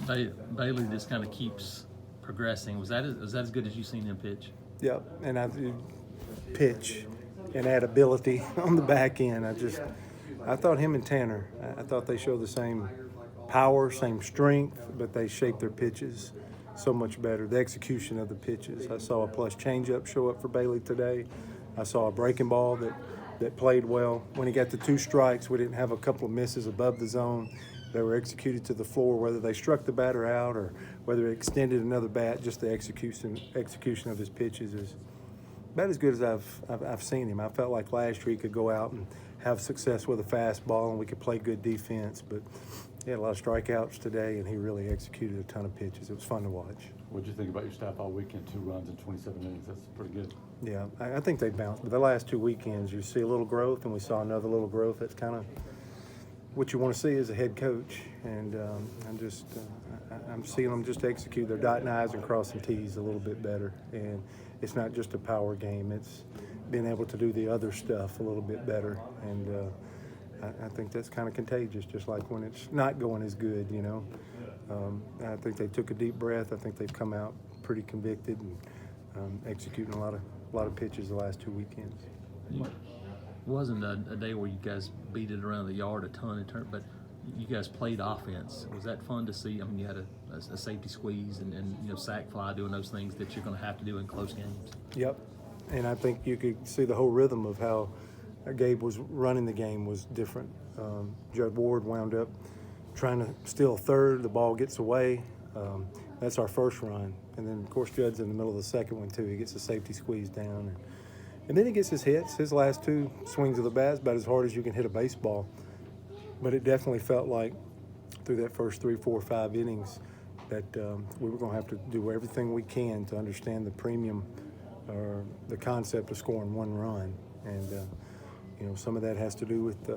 Bailey just kind of keeps progressing. Was that as good as you've seen him pitch? Yep, and I pitch and add ability on the back end. I thought him and Tanner, I thought they showed the same power, same strength, but they shaped their pitches so much better. The execution of the pitches. I saw a plus changeup show up for Bailey today. I saw a breaking ball that played well. When he got the 2 strikes, we didn't have a couple of misses above the zone. They were executed to the floor, whether they struck the batter out or whether it extended another bat. Just the execution of his pitches is about as good as I've seen him. I felt like last year he could go out and have success with a fastball and we could play good defense, but he had a lot of strikeouts today and he really executed a ton of pitches. It was fun to watch. What did you think about your staff all weekend? 2 runs in 27 innings. That's pretty good. Yeah, I think they bounced. But the last 2 weekends, you see a little growth, and we saw another little growth. That's kind of what you want to see as a head coach. And I'm seeing them just execute. They're dotting I's and crossing T's a little bit better. And it's not just a power game. It's being able to do the other stuff a little bit better. And I think that's kind of contagious, just like when it's not going as good, you know. I think they took a deep breath. I think they've come out pretty convicted and executing a lot of pitches the last 2 weekends. It wasn't a day where you guys beat it around the yard a ton in turn, but you guys played offense. Was that fun to see? I mean, you had a safety squeeze and you know, sack fly, doing those things that you're going to have to do in close games. Yep, and I think you could see the whole rhythm of how Gabe was running the game was different. Judd Ward wound up trying to steal third. The ball gets away. That's our first run. And then, of course, Judd's in the middle of the second one, too. He gets a safety squeeze down. And then he gets his hits. His last 2 swings of the bat is about as hard as you can hit a baseball. But it definitely felt like through that first 3, 4, 5 innings that we were going to have to do everything we can to understand the premium or the concept of scoring 1 run. And, you know, some of that has to do with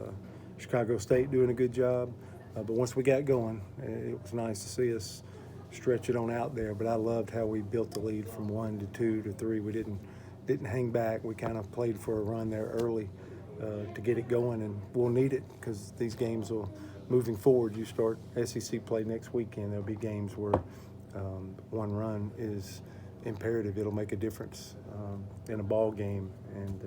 Chicago State doing a good job. But once we got going, it was nice to see us stretch it on out there. But I loved how we built the lead from 1 to 2 to 3. We didn't hang back. We kind of played for a run there early to get it going, and we'll need it because these games will, moving forward, you start SEC play next weekend. There'll be games where 1 run is imperative. It'll make a difference in a ball game, and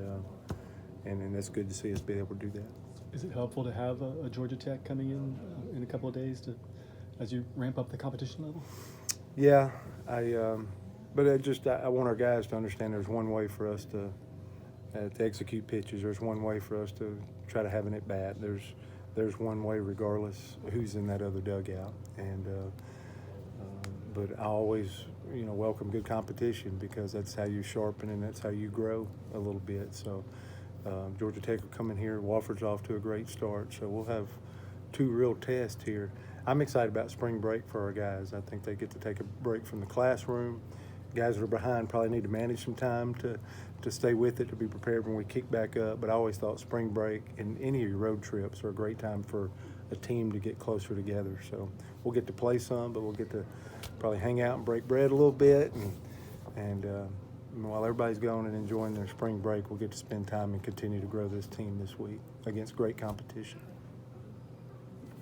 that's good to see us be able to do that. Is it helpful to have a Georgia Tech coming in a couple of days as you ramp up the competition level? Yeah, but I want our guys to understand there's one way for us to execute pitches. There's one way for us to try to have an at bat. There's one way regardless who's in that other dugout. And but I always welcome good competition because that's how you sharpen and that's how you grow a little bit. So Georgia Tech will come in here. Wofford's off to a great start, so we'll have 2 real tests here. I'm excited about spring break for our guys. I think they get to take a break from the classroom. Guys that are behind probably need to manage some time to stay with it, to be prepared when we kick back up. But I always thought spring break and any of your road trips are a great time for a team to get closer together. So we'll get to play some, but we'll get to probably hang out and break bread a little bit. And while everybody's going and enjoying their spring break, we'll get to spend time and continue to grow this team this week against great competition.